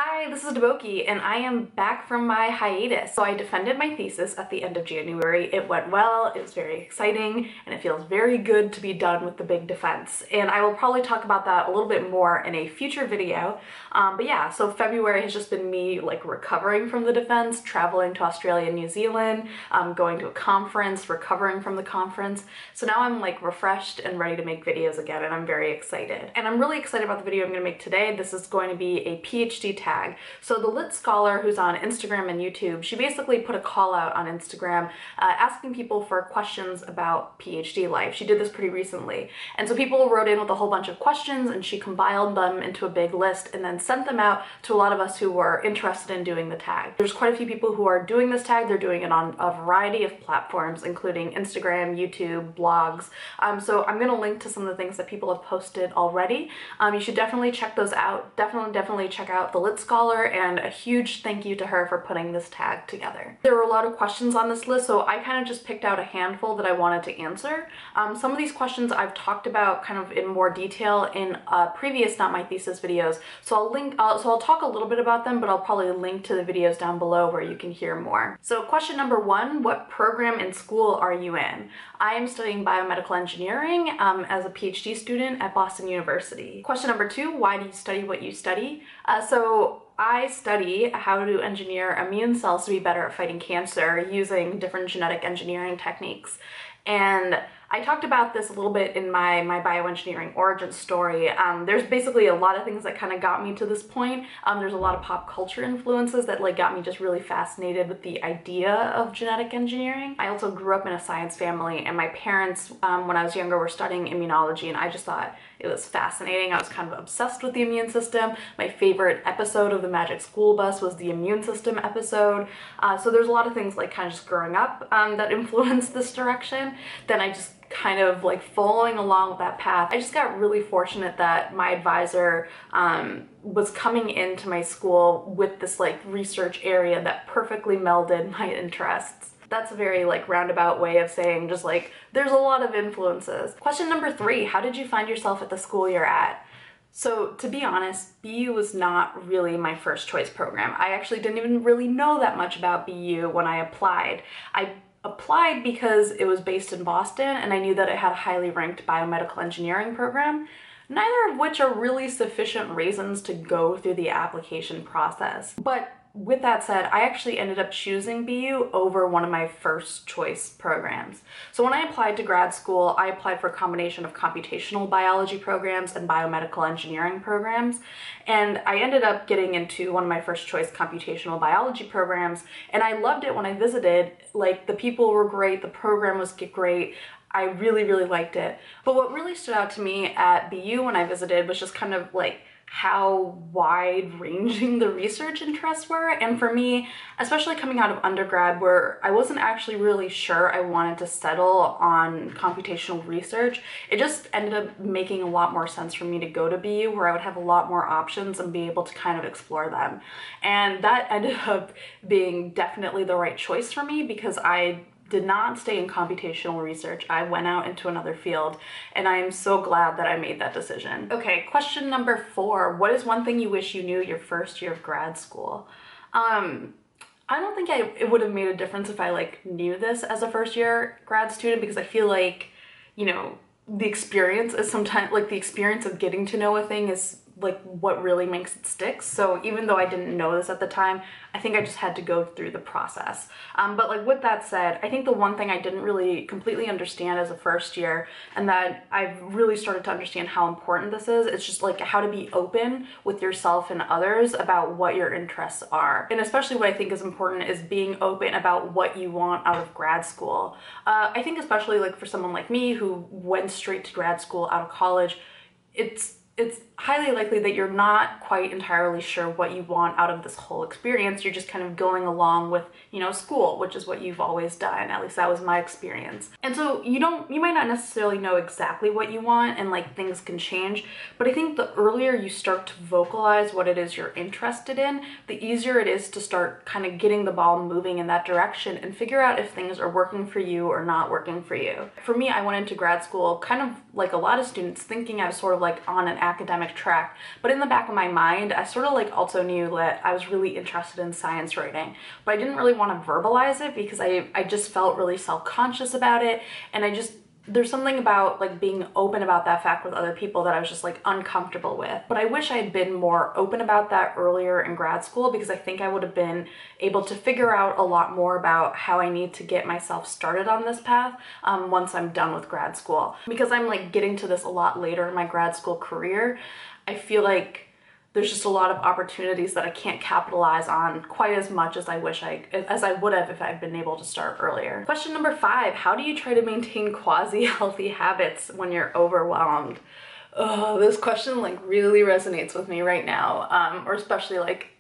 Hi, this is Deboki, and I am back from my hiatus. So I defended my thesis at the end of January. It went well, it was very exciting, and it feels very good to be done with the big defense. And I will probably talk about that a little bit more in a future video. But yeah, so February has just been me like recovering from the defense, traveling to Australia and New Zealand, going to a conference, recovering from the conference. So now I'm like refreshed and ready to make videos again, and I'm very excited. And I'm really excited about the video I'm gonna make today. This is going to be a PhD tag. So the Lit Scholar, who's on Instagram and YouTube, she basically put a call out on Instagram asking people for questions about PhD life. She did this pretty recently. And so people wrote in with a whole bunch of questions, and she compiled them into a big list and then sent them out to a lot of us who were interested in doing the tag. There's quite a few people who are doing this tag. They're doing it on a variety of platforms, including Instagram, YouTube, blogs. So I'm gonna link to some of the things that people have posted already. You should definitely check those out. Definitely check out the Lit Scholar, and a huge thank you to her for putting this tag together. There were a lot of questions on this list, so I kind of just picked out a handful that I wanted to answer. Some of these questions I've talked about kind of in more detail in previous Not My Thesis videos, so I'll talk a little bit about them, but I'll probably link to the videos down below where you can hear more. So question number one, what program in school are you in? I am studying biomedical engineering as a PhD student at Boston University. Question number two, why do you study what you study? So I study how to engineer immune cells to be better at fighting cancer using different genetic engineering techniques. And I talked about this a little bit in my bioengineering origin story. There's basically a lot of things that kind of got me to this point. There's a lot of pop culture influences that like got me just really fascinated with the idea of genetic engineering. I also grew up in a science family, and my parents, when I was younger, were studying immunology, and I just thought it was fascinating. I was kind of obsessed with the immune system. My favorite episode of the Magic School Bus was the immune system episode. So there's a lot of things like kind of just growing up that influenced this direction. Then I just kind of like following along with that path. I just got really fortunate that my advisor was coming into my school with this like research area that perfectly melded my interests. That's a very like roundabout way of saying just like there's a lot of influences. Question number three, how did you find yourself at the school you're at? So to be honest, BU was not really my first choice program. I actually didn't even really know that much about BU when I applied. I applied because it was based in Boston, and I knew that it had a highly ranked biomedical engineering program, neither of which are really sufficient reasons to go through the application process. But with that said, I actually ended up choosing BU over one of my first choice programs. So when I applied to grad school, I applied for a combination of computational biology programs and biomedical engineering programs. And I ended up getting into one of my first choice computational biology programs, and I loved it when I visited. Like, the people were great, the program was great. I really liked it. But what really stood out to me at BU when I visited was just kind of like how wide-ranging the research interests were. And for me, especially coming out of undergrad, where I wasn't actually really sure I wanted to settle on computational research, it just ended up making a lot more sense for me to go to BU, where I would have a lot more options and be able to kind of explore them. And that ended up being definitely the right choice for me, because I did not stay in computational research. I went out into another field, and I am so glad that I made that decision. Okay, question number four. What is one thing you wish you knew your first year of grad school? I don't think it would have made a difference if I like knew this as a first year grad student, because I feel like, you know, the experience is sometimes like the experience of getting to know a thing is like what really makes it stick. So even though I didn't know this at the time, I think I just had to go through the process. But like with that said, I think the one thing I didn't really completely understand as a first year, and that I've really started to understand how important this is, it's just like how to be open with yourself and others about what your interests are. And especially what I think is important is being open about what you want out of grad school. I think especially like for someone like me who went straight to grad school out of college, it's highly likely that you're not quite entirely sure what you want out of this whole experience. You're just kind of going along with, you know, school, which is what you've always done. At least that was my experience. And so you might not necessarily know exactly what you want, and like things can change, but I think the earlier you start to vocalize what it is you're interested in, the easier it is to start kind of getting the ball moving in that direction and figure out if things are working for you or not working for you. For me, I went into grad school kind of like a lot of students, thinking I was sort of like on an academic track, but in the back of my mind, I sort of like also knew that I was really interested in science writing, but I didn't really want to verbalize it because I just felt really self-conscious about it, and there's something about like being open about that fact with other people that I was just like uncomfortable with. But I wish I had been more open about that earlier in grad school, because I think I would have been able to figure out a lot more about how I need to get myself started on this path once I'm done with grad school. Because I'm like getting to this a lot later in my grad school career, I feel like there's just a lot of opportunities that I can't capitalize on quite as much as I would have if I'd been able to start earlier. Question number 5, how do you try to maintain quasi-healthy habits when you're overwhelmed? Oh, this question like really resonates with me right now, or especially like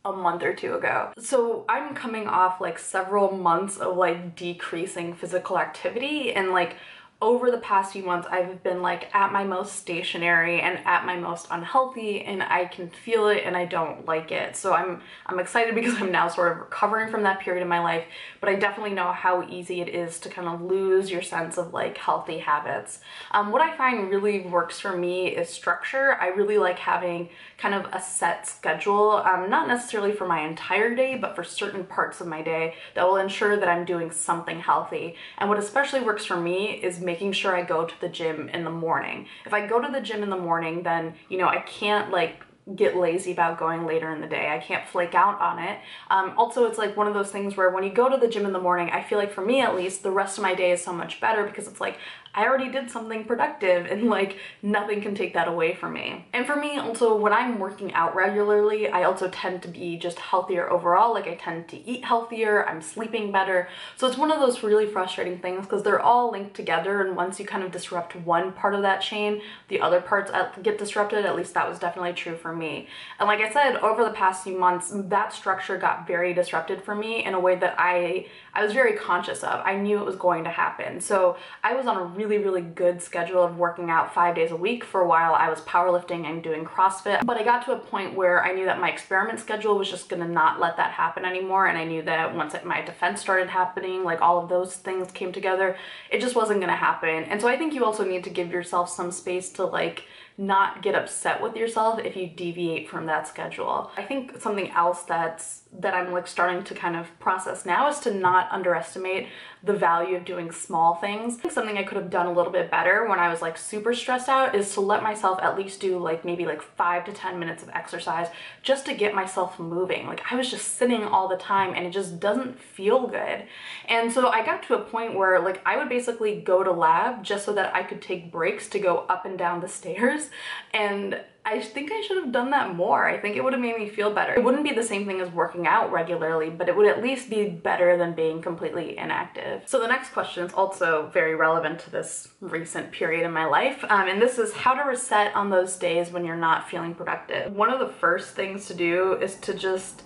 a month or two ago. So I'm coming off like several months of like decreasing physical activity, and like over the past few months, I've been like at my most stationary and at my most unhealthy, and I can feel it and I don't like it. So I'm excited because I'm now sort of recovering from that period of my life, but I definitely know how easy it is to kind of lose your sense of like healthy habits. What I find really works for me is structure. I really like having kind of a set schedule, not necessarily for my entire day, but for certain parts of my day that will ensure that I'm doing something healthy. And what especially works for me is making sure I go to the gym in the morning. If I go to the gym in the morning, then, you know, I can't like get lazy about going later in the day. I can't flake out on it. Also, it's like one of those things where when you go to the gym in the morning, I feel like for me at least, the rest of my day is so much better because it's like, I already did something productive and like nothing can take that away from me. And for me also, when I'm working out regularly, I also tend to be just healthier overall. Like I tend to eat healthier, I'm sleeping better. So it's one of those really frustrating things because they're all linked together, and once you kind of disrupt one part of that chain, the other parts get disrupted. At least that was definitely true for me. And like I said, over the past few months, that structure got very disrupted for me in a way that I was very conscious of. I knew it was going to happen. So I was on a really good schedule of working out 5 days a week. For a while I was powerlifting and doing CrossFit, but I got to a point where I knew that my experiment schedule was just gonna not let that happen anymore, and I knew that once my defense started happening, like all of those things came together, it just wasn't gonna happen. And so I think you also need to give yourself some space to like not get upset with yourself if you deviate from that schedule. I think something else that I'm like starting to kind of process now is to not underestimate the value of doing small things. I think something I could have done a little bit better when I was like super stressed out is to let myself at least do like maybe like 5 to 10 minutes of exercise just to get myself moving. Like I was just sitting all the time and it just doesn't feel good. And so I got to a point where like I would basically go to lab just so that I could take breaks to go up and down the stairs, and I think I should have done that more. I think it would have made me feel better. It wouldn't be the same thing as working out regularly, but it would at least be better than being completely inactive. So the next question is also very relevant to this recent period in my life, and this is how to reset on those days when you're not feeling productive. One of the first things to do is to just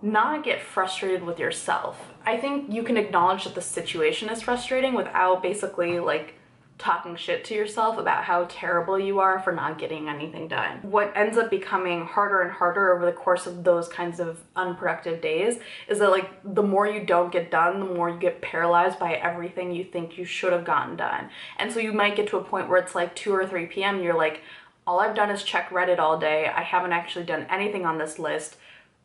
not get frustrated with yourself. I think you can acknowledge that the situation is frustrating without basically like talking shit to yourself about how terrible you are for not getting anything done. What ends up becoming harder and harder over the course of those kinds of unproductive days is that like the more you don't get done, the more you get paralyzed by everything you think you should have gotten done. And so you might get to a point where it's like 2 or 3 p.m. You're like, all I've done is check Reddit all day. I haven't actually done anything on this list.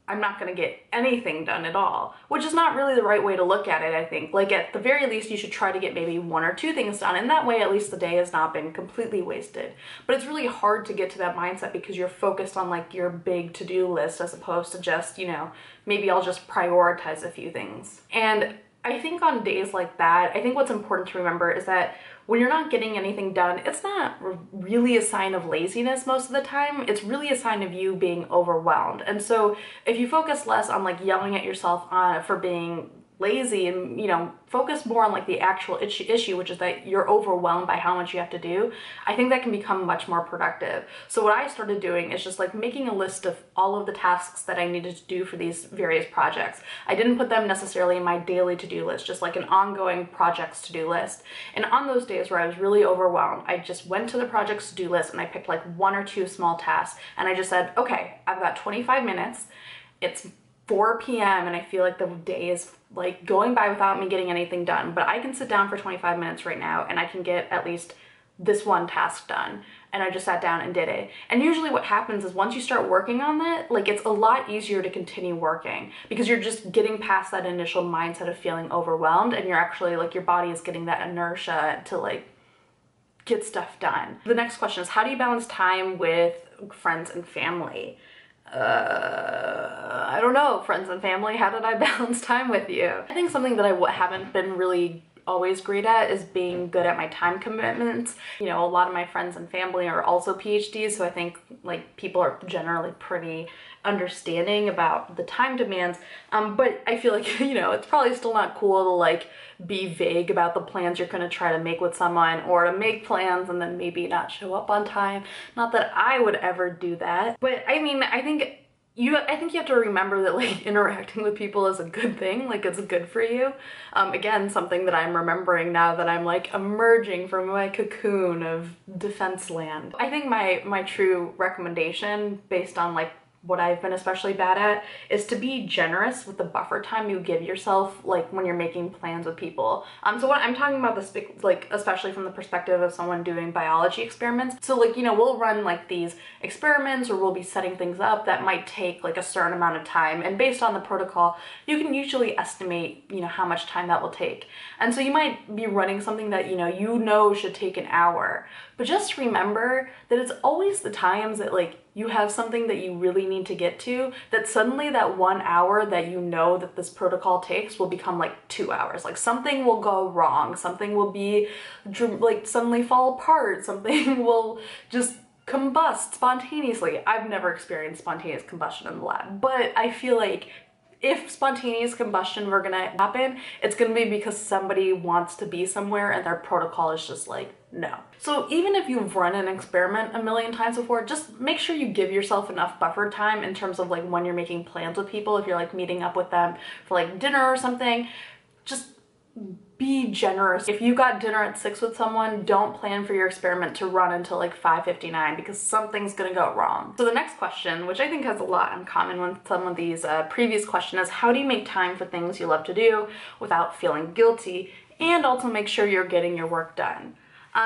I'm not gonna get anything done at all, which is not really the right way to look at it, I think. Like at the very least, you should try to get maybe 1 or 2 things done, and that way at least the day has not been completely wasted. But it's really hard to get to that mindset because you're focused on like your big to-do list as opposed to just, you know, maybe I'll just prioritize a few things. And I think on days like that, I think what's important to remember is that when you're not getting anything done, it's not really a sign of laziness most of the time. It's really a sign of you being overwhelmed. And so if you focus less on like yelling at yourself for being lazy and, you know, focus more on like the actual issue, which is that you're overwhelmed by how much you have to do, I think that can become much more productive. So what I started doing is just like making a list of all of the tasks that I needed to do for these various projects. I didn't put them necessarily in my daily to-do list, just like an ongoing projects to-do list. And on those days where I was really overwhelmed, I just went to the projects to-do list and I picked like 1 or 2 small tasks, and I just said, okay, I've got 25 minutes, it's 4 p.m. and I feel like the day is like going by without me getting anything done, but I can sit down for 25 minutes right now and I can get at least this one task done. and I just sat down and did it. And usually what happens is once you start working on that, like it's a lot easier to continue working because you're just getting past that initial mindset of feeling overwhelmed, and you're actually like, your body is getting that inertia to like get stuff done. The next question is, how do you balance time with friends and family? I don't know, friends and family, how did I balance time with you? I think something that I haven't been really always great at is being good at my time commitments. You know, a lot of my friends and family are also PhDs, so I think like people are generally pretty understanding about the time demands, but I feel like, you know, it's probably still not cool to like be vague about the plans you're going to try to make with someone, or to make plans and then maybe not show up on time. Not that I would ever do that, but I mean, I think you have to remember that like interacting with people is a good thing, like it's good for you. Again, something that I'm remembering now that I'm like emerging from my cocoon of defense land. I think my true recommendation, based on like what I've been especially bad at, is to be generous with the buffer time you give yourself, like when you're making plans with people. So what I'm talking about this, like especially from the perspective of someone doing biology experiments. So like, you know, we'll run like these experiments, or we'll be setting things up that might take like a certain amount of time, and based on the protocol, you can usually estimate, you know, how much time that will take. And so you might be running something that you know should take an hour, but just remember that it's always the times that like you have something that you really need to get to, that suddenly that 1 hour that you know that this protocol takes will become like 2 hours. Like something will go wrong, something will be like suddenly fall apart, something will just combust spontaneously. I've never experienced spontaneous combustion in the lab, but I feel like if spontaneous combustion were gonna happen, it's gonna be because somebody wants to be somewhere and their protocol is just like, no. So even if you've run an experiment a million times before, just make sure you give yourself enough buffer time in terms of like when you're making plans with people. If you're like meeting up with them for like dinner or something, just be generous. If you got dinner at 6 with someone, don't plan for your experiment to run until like 5:59, because something's gonna go wrong. So the next question, which I think has a lot in common with some of these previous questions, is how do you make time for things you love to do without feeling guilty, and also make sure you're getting your work done?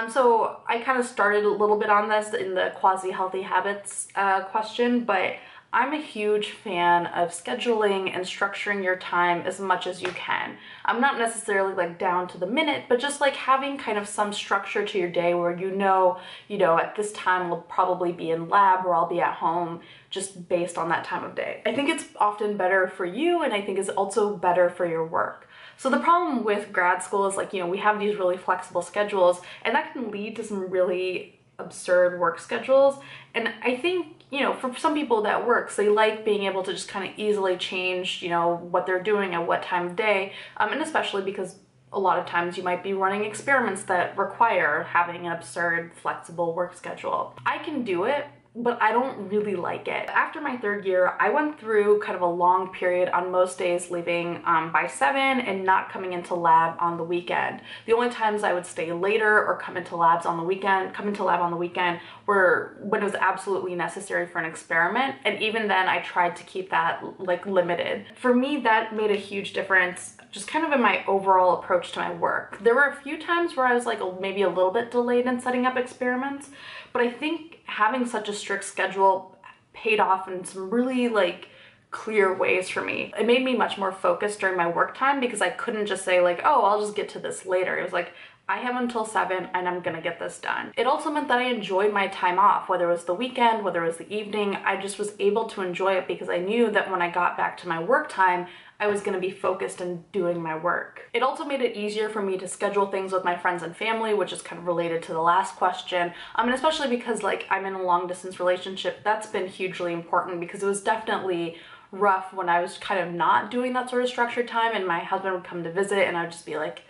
So I kind of started a little bit on this in the quasi-healthy habits question, but I'm a huge fan of scheduling and structuring your time as much as you can. I'm not necessarily like down to the minute, but just like having kind of some structure to your day where you know, at this time we'll probably be in lab or I'll be at home, just based on that time of day. I think it's often better for you, and I think it's also better for your work. So the problem with grad school is like, we have these really flexible schedules, and that can lead to some really absurd work schedules. And I think, for some people that works. They like being able to just kind of easily change, what they're doing at what time of day. And especially because a lot of times you might be running experiments that require having an absurd, flexible work schedule. I can do it, but I don't really like it. After my 3rd year, I went through kind of a long period on most days leaving by 7 and not coming into lab on the weekend. The only times I would stay later or come into lab on the weekend were when it was absolutely necessary for an experiment. And even then I tried to keep that like limited. For me, that made a huge difference just kind of in my overall approach to my work. There were a few times where I was like maybe a little bit delayed in setting up experiments, but I think having such a strict schedule paid off in some really like clear ways for me. It made me much more focused during my work time because I couldn't just say like, oh, I'll just get to this later. It was like, I have until 7 and I'm gonna get this done. It also meant that I enjoyed my time off, whether it was the weekend, whether it was the evening. I just was able to enjoy it because I knew that when I got back to my work time, I was gonna be focused and doing my work. It also made it easier for me to schedule things with my friends and family, which is kind of related to the last question. And especially because like I'm in a long distance relationship, that's been hugely important because it was definitely rough when I was kind of not doing that sort of structured time and my husband would come to visit and I'd just be like,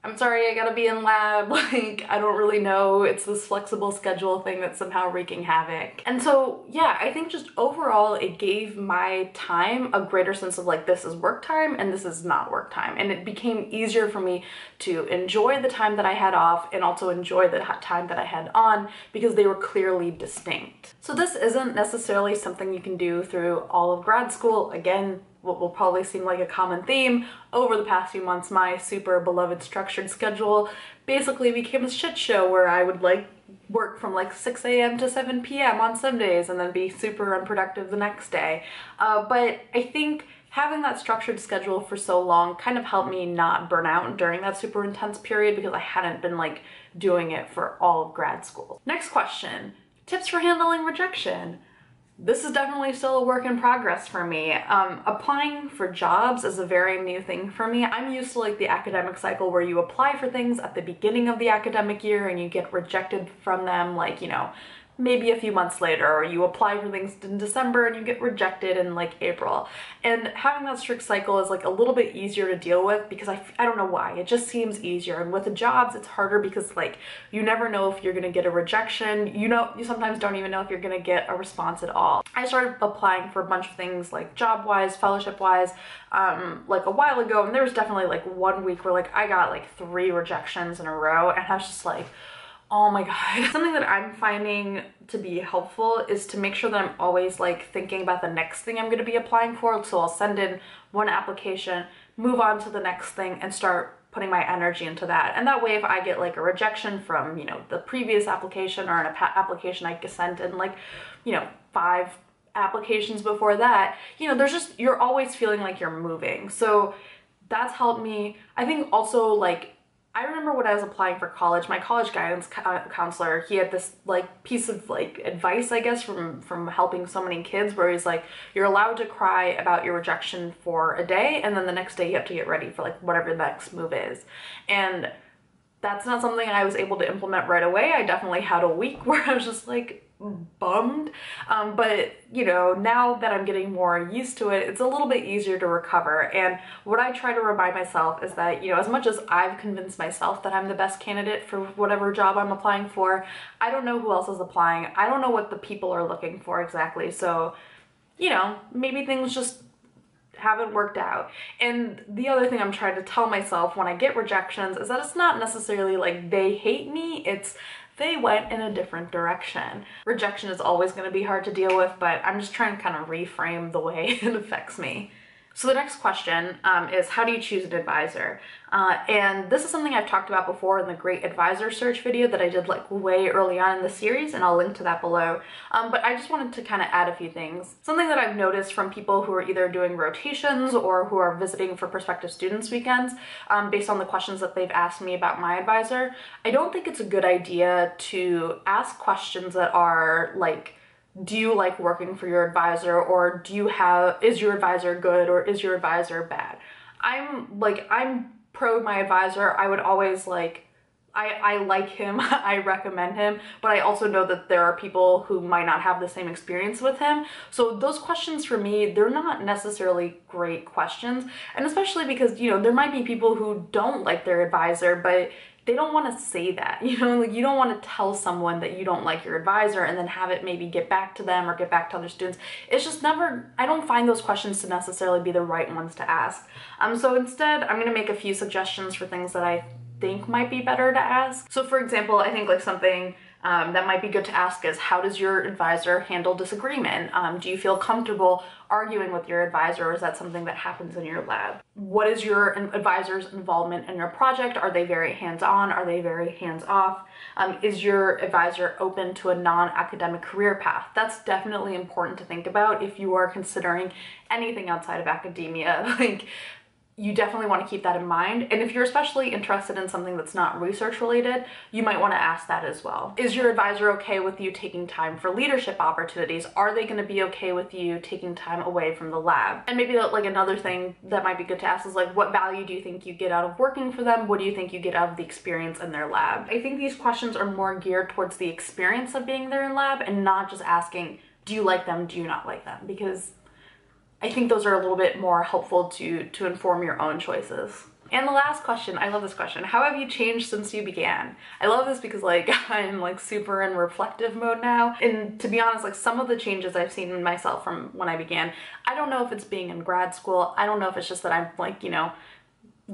I'm sorry, I gotta be in lab, like, I don't really know, it's this flexible schedule thing that's somehow wreaking havoc. And so, yeah, I think just overall, it gave my time a greater sense of like, this is work time and this is not work time. And it became easier for me to enjoy the time that I had off and also enjoy the time that I had on because they were clearly distinct. So this isn't necessarily something you can do through all of grad school. Again, what will probably seem like a common theme, over the past few months, my super beloved structured schedule basically became a shit show where I would like work from like 6 a.m. to 7 p.m. on some days and then be super unproductive the next day. But I think having that structured schedule for so long kind of helped me not burn out during that super intense period because I hadn't been like doing it for all of grad school. Next question, tips for handling rejection. This is definitely still a work in progress for me. Applying for jobs is a very new thing for me. I'm used to like the academic cycle where you apply for things at the beginning of the academic year and you get rejected from them like, you know, maybe a few months later, or you apply for things in December and you get rejected in like April. And having that strict cycle is like a little bit easier to deal with because I don't know why, it just seems easier. And with the jobs, it's harder because like you never know if you're gonna get a rejection. You sometimes don't even know if you're gonna get a response at all. I started applying for a bunch of things like job-wise, fellowship-wise, like a while ago, and there was definitely like one week where like I got like 3 rejections in a row, and I was just like, oh my God. Something that I'm finding to be helpful is to make sure that I'm always like thinking about the next thing I'm going to be applying for. So I'll send in one application, move on to the next thing, and start putting my energy into that. And that way, if I get like a rejection from, you know, the previous application or an application I sent in like, you know, 5 applications before that, you know, you're always feeling like you're moving. So that's helped me. I think also like, I remember when I was applying for college, my college guidance counselor, he had this like piece of like advice, I guess, from helping so many kids where he's like, you're allowed to cry about your rejection for a day, and then the next day you have to get ready for like whatever the next move is. And that's not something I was able to implement right away. I definitely had a week where I was just like bummed. But you know, now that I'm getting more used to it, it's a little bit easier to recover. And what I try to remind myself is that, you know, as much as I've convinced myself that I'm the best candidate for whatever job I'm applying for, I don't know who else is applying. I don't know what the people are looking for exactly. So, you know, maybe things just haven't worked out. And the other thing I'm trying to tell myself when I get rejections is that it's not necessarily like they hate me, it's they went in a different direction. Rejection is always going to be hard to deal with, but I'm just trying to kind of reframe the way it affects me. So the next question is, how do you choose an advisor? And this is something I've talked about before in the Great Advisor Search video that I did like way early on in the series, and I'll link to that below. But I just wanted to kind of add a few things. Something that I've noticed from people who are either doing rotations or who are visiting for prospective students weekends, based on the questions that they've asked me about my advisor, I don't think it's a good idea to ask questions that are like, do you like working for your advisor, or is your advisor good, or is your advisor bad? I'm pro my advisor. I would always like, I like him, I recommend him, but I also know that there are people who might not have the same experience with him. So those questions for me, they're not necessarily great questions. And especially because, you know, there might be people who don't like their advisor, but they don't want to say that, you know, like you don't want to tell someone that you don't like your advisor and then have it maybe get back to them or get back to other students. It's just never, I don't find those questions to necessarily be the right ones to ask. So instead, I'm going to make a few suggestions for things that I think might be better to ask. So for example, I think like something that might be good to ask is, how does your advisor handle disagreement? Do you feel comfortable arguing with your advisor, or is that something that happens in your lab? What is your advisor's involvement in your project? Are they very hands-on? Are they very hands-off? Is your advisor open to a non-academic career path? That's definitely important to think about if you are considering anything outside of academia. Like, you definitely want to keep that in mind. And if you're especially interested in something that's not research related, you might want to ask that as well. Is your advisor okay with you taking time for leadership opportunities? Are they going to be okay with you taking time away from the lab? And maybe like another thing that might be good to ask is like, what value do you think you get out of working for them? What do you think you get out of the experience in their lab? I think these questions are more geared towards the experience of being there in lab and not just asking, do you like them? Do you not like them? Because I think those are a little bit more helpful to inform your own choices. And the last question, I love this question. How have you changed since you began? I love this because like I'm like super in reflective mode now. And to be honest, like some of the changes I've seen in myself from when I began, I don't know if it's being in grad school. I don't know if it's just that I'm like, you know,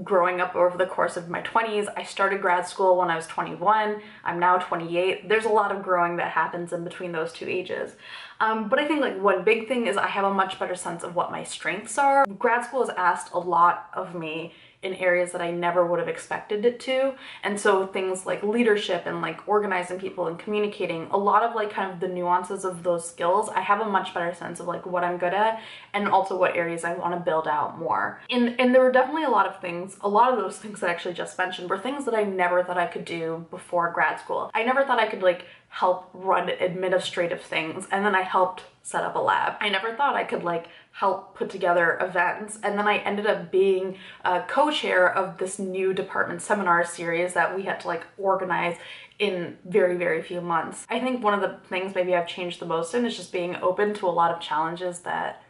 growing up over the course of my 20s. I started grad school when I was 21. I'm now 28. There's a lot of growing that happens in between those two ages. But I think like one big thing is I have a much better sense of what my strengths are. Grad school has asked a lot of me in areas that I never would have expected it to. And so things like leadership and like organizing people and communicating, a lot of like kind of the nuances of those skills, I have a much better sense of like what I'm good at and also what areas I want to build out more. And there were definitely a lot of those things that I actually just mentioned were things that I never thought I could do before grad school. I never thought I could like help run administrative things, and then I helped set up a lab. I never thought I could like help put together events, and then I ended up being a co-chair of this new department seminar series that we had to like organize in very, very few months. I think one of the things maybe I've changed the most in is just being open to a lot of challenges that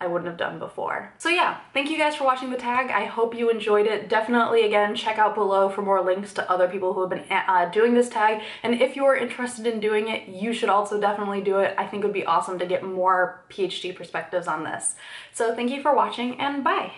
I wouldn't have done before. So yeah, thank you guys for watching the tag. I hope you enjoyed it. Definitely, again, check out below for more links to other people who have been doing this tag. And if you're interested in doing it, you should also definitely do it. I think it would be awesome to get more PhD perspectives on this. So thank you for watching, and bye.